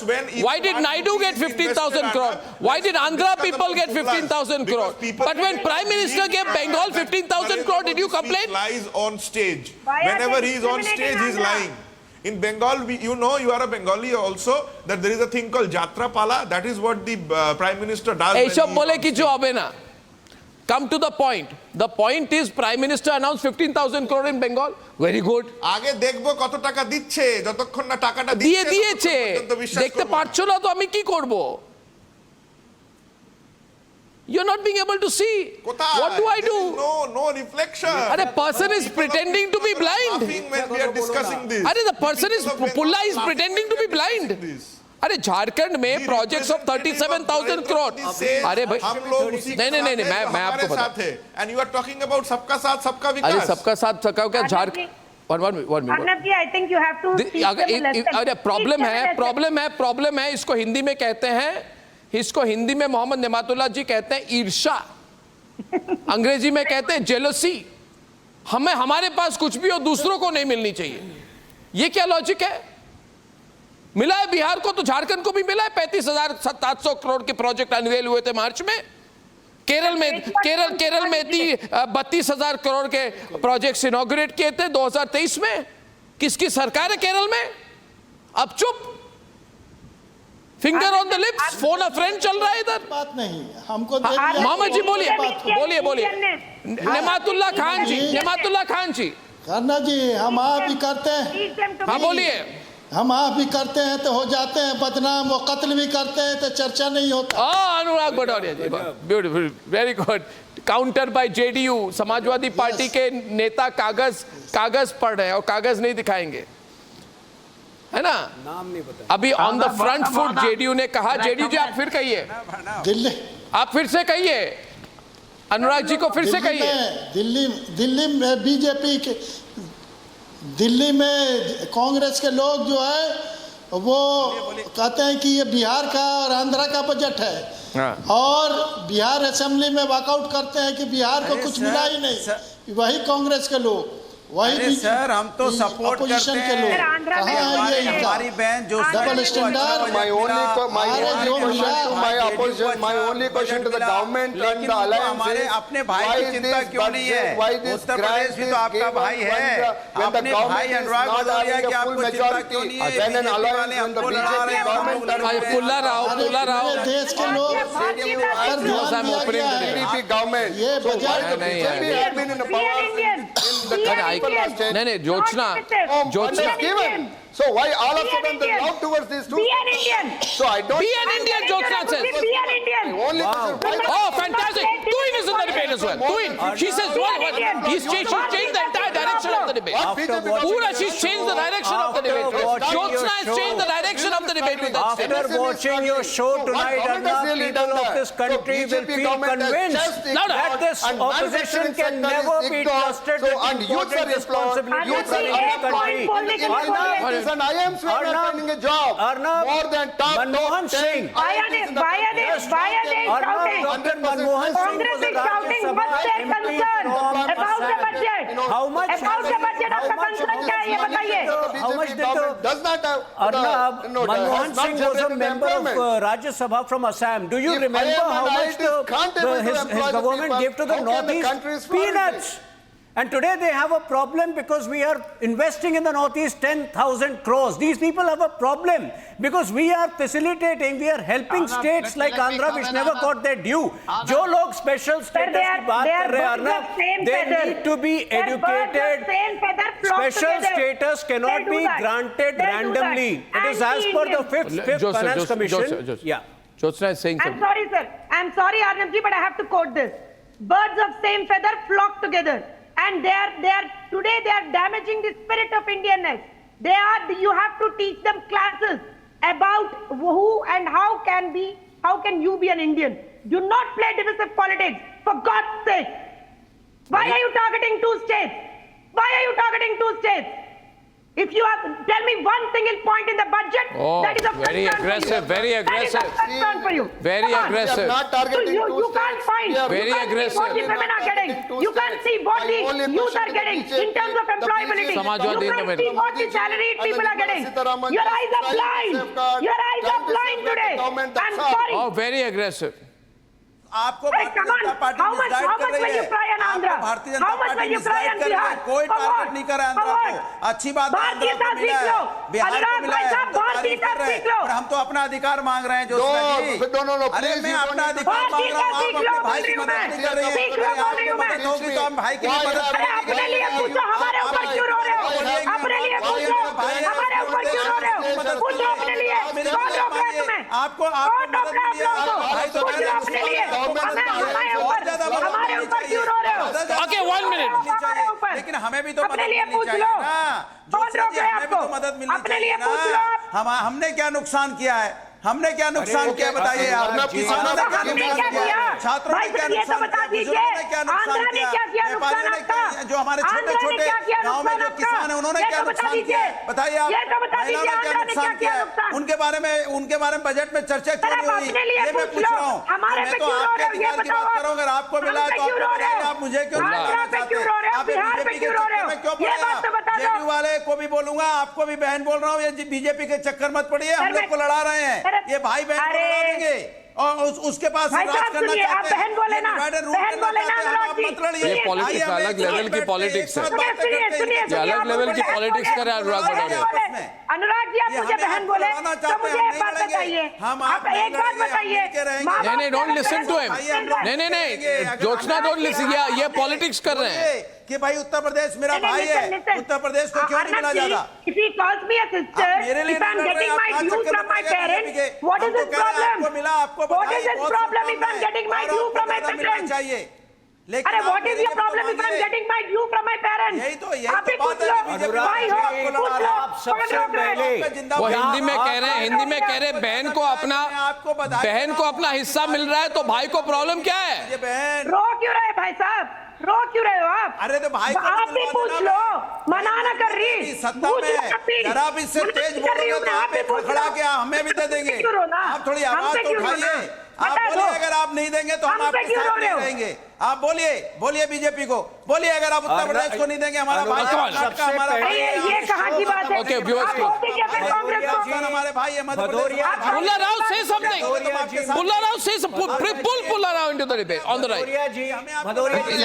Why did Naidu get 15,000 crore? Why did Andhra people get 15,000 crore? But when Prime Minister gave Bengal 15,000 crore, did you complain? He lies on stage. Whenever he is on stage, he is lying. In Bengal, you know, you are a Bengali also, that there is a thing called Jatra Pala. That is what the Prime Minister does. ऐसा बोले कि जो अबे ना. Come to the point. The point is Prime Minister announced 15,000 crore in Bengal. Very good. আগে দেখবো কত টাকা দিচ্ছে, যতক্ষণ না টাকাটা দিয়েছে দেখতে পারছো না তো আমি কি করব? You're not being able to see. What do I do? No reflection. A person is pretending to be blind. When we are discussing this. The person is Pulla is pretending to be blind. अरे झारखंड में projects of 37,000 crore. अरे भाई हम लोग उसी नहीं मैं आपको बता. And you are talking about सबका साथ सबका विकास. अरे सबका साथ सबका क्या Jharkhand. Arnab ji, I think you have to. अरे प्रॉब्लम है. इसको हिंदी में कहते हैं, इसको हिंदी में मोहम्मद नेमातुल्ला जी कहते हैं ईर्षा. अंग्रेजी में कहते हैं जेलसी. हमें हमारे पास कुछ भी हो दूसरों को नहीं मिलनी चाहिए. ये क्या लॉजिक है? मिला है बिहार को तो झारखंड को भी मिला है. 35,700 करोड़ के प्रोजेक्ट अनवेल हुए थे मार्च में. केरल में 32,000 करोड़ के प्रोजेक्ट्स इनॉग्रेट किए थे 2023 में. किसकी सरकार है केरल में? अब चुप, finger on the lips, phone a friend चल रहा है इधर. बात नहीं हमको. मोहम्मद जी बोलिए. नेमातुल्ला खान जी. करना जी, हम आप भी करते हैं. हाँ बोलिए. हम आप भी करते हैं तो हो जाते हैं बदनाम, वो कत्ल भी करते हैं तो चर्चा नहीं होता. Anurag Bhatauria ji, beautiful, very good. Counter by JDU. Samajwadi party के नेता कागज पढ़ रहे हैं और कागज नहीं दिखाएंगे, है ना? नाम नहीं पता. अभी on the front foot JDU ने कहा. जेडीयू जी आप फिर कहिए. दिल्ली, आप फिर से कहिए. अनुराग जी को फिर से कहिए. दिल्ली में बीजेपी के, दिल्ली में कांग्रेस के लोग जो है वो कहते हैं कि ये बिहार का और आंध्रा का बजट है. और बिहार असेंबली में वॉकआउट करते हैं कि बिहार को कुछ मिला ही नहीं. वही कांग्रेस के लोग, वही सर हम तो सपोर्ट करते हैं. के लोग कहाँ है ये? हमारी बहन जो double standard. My only question to the government and the alliance हमारे is, अपने भाई की चिंता क्यों नहीं है? उत्तर प्रदेश भी तो आपका भाई है. अपने भाई अनुराग भदौरिया की आपको चिंता क्यों नहीं है? बीजेपी वाले हमको लड़ा रहे हैं. पुल्ला राव देश के लोग government. ये बजट नहीं Jyotsna. So why all of a sudden the love towards these two? Be an Indian. So I don't. Be an Indian, Jyotsna says. Be an Indian. Oh, fantastic. Tuin is in the debate as well. Tuin. She says, she's changed the entire direction of the debate. Pura, she's changed the direction of the debate. Jyotsna has changed the direction of the debate with that statement. After watching your show tonight, people of this country will feel convinced that this opposition can never be trusted with important responsibilities in this country. And I am finding a job more than top Manmohan Singh. Why are they shouting? Congress is shouting, what's their concern about the budget? How much? About the budget of the concern क्या है ये बताइए? How much did the does not have Manmohan Singh was a member of Rajya Sabha from Assam. Do you remember how much his government gave to the Northeast? Peanuts. And today they have a problem because we are investing in the Northeast 10,000 crores. These people have a problem because we are facilitating, we are helping states like Andhra which never got their due. Jo log special status ki baat kar rahe hain, Arnab, they need to be educated. Special status cannot be granted randomly. It is as per the fifth Finance Commission. Yeah. Jyotsna is saying something. I'm sorry, sir. I'm sorry, Arnabji, but I have to quote this. Birds of same feather flock together. And today they are damaging the spirit of Indianness. You have to teach them classes about who and how can you be an Indian. Do not play divisive politics, for God's sake. Why are you targeting two states? Why are you targeting two states? If you have, tell me one single point in the budget that is of very aggressive, very aggressive. That is of concern for you. Very aggressive. Not targeting You can't find very aggressive. what the women are getting. You can't see what the youth are getting in terms of employability. You can't see what the salaried people are getting. Your eyes are blind. Your eyes are blind today. I'm sorry. Oh, very aggressive. आपको Bharatiya Janata party misguide कर रही है। आपको Bharatiya Janata party misguide कर रही है। कोई target नहीं कर रहा है आंध्रा को। अच्छी बात है, आंध्रा को मिला है, बिहार को मिला है, हम तो तारीफ कर रहे हैं, और हम तो अपना अधिकार मांग रहे हैं। अरे मैं अपना अधिकार मांग रहा हूँ, आप अपने भाई की मदद नहीं कर रही है। अगर आपको मदद होगी तो हम भाई की मदद करेंगे। अपने लिए पूछो, हमारे ऊपर क्यों रो रहे हो? अपने लिए पूछो, हमारे ऊपर क्यों रो रहे हो? पूछो अपने लिए, कौन रोक रहा है तुम्हें? आपको मदद मिली है, भाई तो पूछो अपने लिए, हमारे ऊपर क्यों रो रहे हो? Okay, 1 minute. लेकिन हमें भी तो मदद मिलनी चाहिए ना। हमें भी तो मदद मिलनी चाहिए ना। हमने क्या नुकसान किया है? हमने क्या नुकसान किया बताइए आप? किसानों ने क्या नुकसान किया? छात्रों ने क्या नुकसान किया? बुजुर्गों ने क्या नुकसान किया? व्यापारियों ने क्या, जो हमारे छोटे छोटे गांव में जो किसान है उन्होंने क्या नुकसान किया? बताइए आप। महिलाओं ने क्या नुकसान किया? उनके बारे में बजट में चर्चा क्यों नहीं हुई? ये मैं पूछ रहा हूँ। मैं तो आपके अधिकार की बात करूँ, अगर आपको मिला है तो आपको बताइए, आप मुझे क्यों मिलाना चाहते हैं? आप बीजेपी के चक्कर में क्यों पड़े आप? जेडीयू वाले को भी बोलूंगा, आपको भी बहन बोल रहा हूँ, ये बीजेपी के चक्कर मत पड़िए। हम लोग को लड़ा रहे हैं, ये भाई बहन को लड़ा देंगे और उसके पास राज करना चाहते हैं। बहन बोले ना, मत लड़िए। ये पॉलिटिक्स अलग लेवल की पॉलिटिक्स है। ये अलग लेवल की पॉलिटिक्स कर रहे हैं अनुराग भड़ोले। अनुराग जी, आप मुझे बहन बोले तो मुझे एक बात बताइए, आप एक बात बताइए। नहीं, डोंट लिसन टू हिम। नहीं, ज्योत्सना डोंट लिसन। ये पॉलिटिक्स कर रहे हैं कि भाई उत्तर प्रदेश मेरा भाई है, उत्तर प्रदेश को क्यों नहीं मिला जाता? If he calls me a sister, if I'm getting my due from my parents, what is his problem? What is his problem if I'm getting my due from my parents? अरे what is your problem if I'm getting my due from my parents? यही तो पूछ लो, भाई हो, पूछ लो, सबसे पहले वो हिंदी में कह रहे हैं बहन को अपना हिस्सा मिल रहा है तो भाई को प्रॉब्लम क्या है? रो क्यों रहे भाई साहब? रो क्यों रहे हो आप? अरे तो भाई आप भी पूछ लो, मना ना कर रही। सत्ता में जरा भी इससे तेज बोलोगे तो आप खड़ा के हमें भी दे देंगे। आप थोड़ी आवाज तो उठाइए। आप बोलिए, अगर आप नहीं देंगे तो हम आपके साथ नहीं रहेंगे। आप बोलिए बीजेपी को, बोलिए अगर आप उत्तर प्रदेश को नहीं देंगे, हमारा भाई हमारा ये कहाँ की बात है? Okay, viewers, हमारे भाई है Madhya Pradesh. Pulla Rao, say something. Pulla Rao, say something. Pull Pulla Rao into the debate on the right.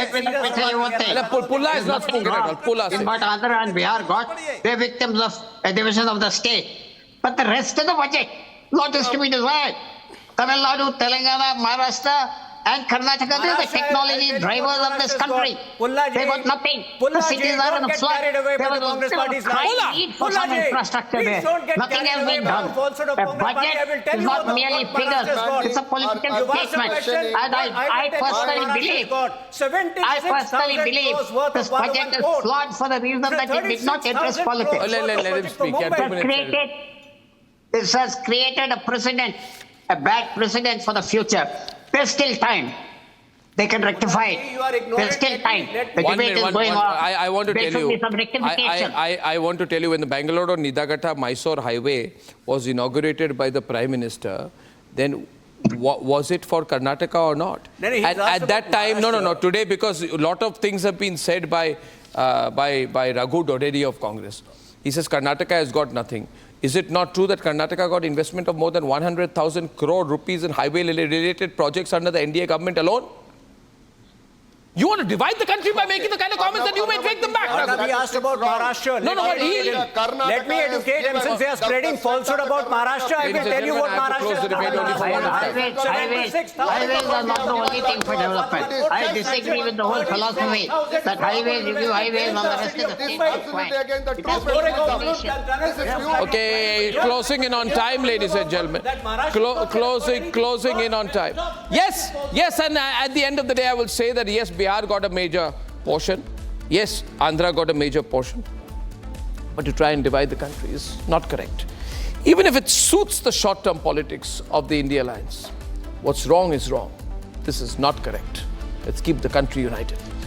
Let me tell you one thing. Pulla is not spoken at all. Pulla says. What Andhra and Bihar got, they're victims of a division of the state. But the rest of the budget, lot is to be desired. Tamil Nadu, Telangana, Maharashtra, and Karnataka, they're the technology drivers of this country. They got nothing. The cities are in a flood. There was a need for some infrastructure there. Nothing has been done. A budget is not merely figures. It's a political statement. And I personally believe this budget is flawed for the reason that it did not address politics. Let him speak. This has created a precedent, a bad precedent for the future. There's still time. They can rectify it. There's still time. The debate is going on. I want to tell you. There should be some rectification. I want to tell you, when the Bangalore-Nidagatta-Mysore highway was inaugurated by the Prime Minister, then was it for Karnataka or not? At that time, no. Today, because a lot of things have been said by Raghu Dodedi of Congress. He says Karnataka has got nothing. Is it not true that Karnataka got investment of more than 100,000 crore rupees in highway-related projects under the NDA government alone? You want to divide the country by making the kind of comments that you made? Take them back. Arnab, he asked about Maharashtra. No, but let me educate him. Since they are spreading falsehood about Maharashtra, I will tell you what Maharashtra is. Highways are not the only thing for development. I disagree with the whole philosophy that highways, review highways and the rest of the state. Okay, closing in on time, ladies and gentlemen. Closing in on time. Yes, and at the end of the day, I will say that yes, Bihar got a major portion. Yes, Andhra got a major portion. But to try and divide the country is not correct. Even if it suits the short-term politics of the India alliance, what's wrong is wrong. This is not correct. Let's keep the country united.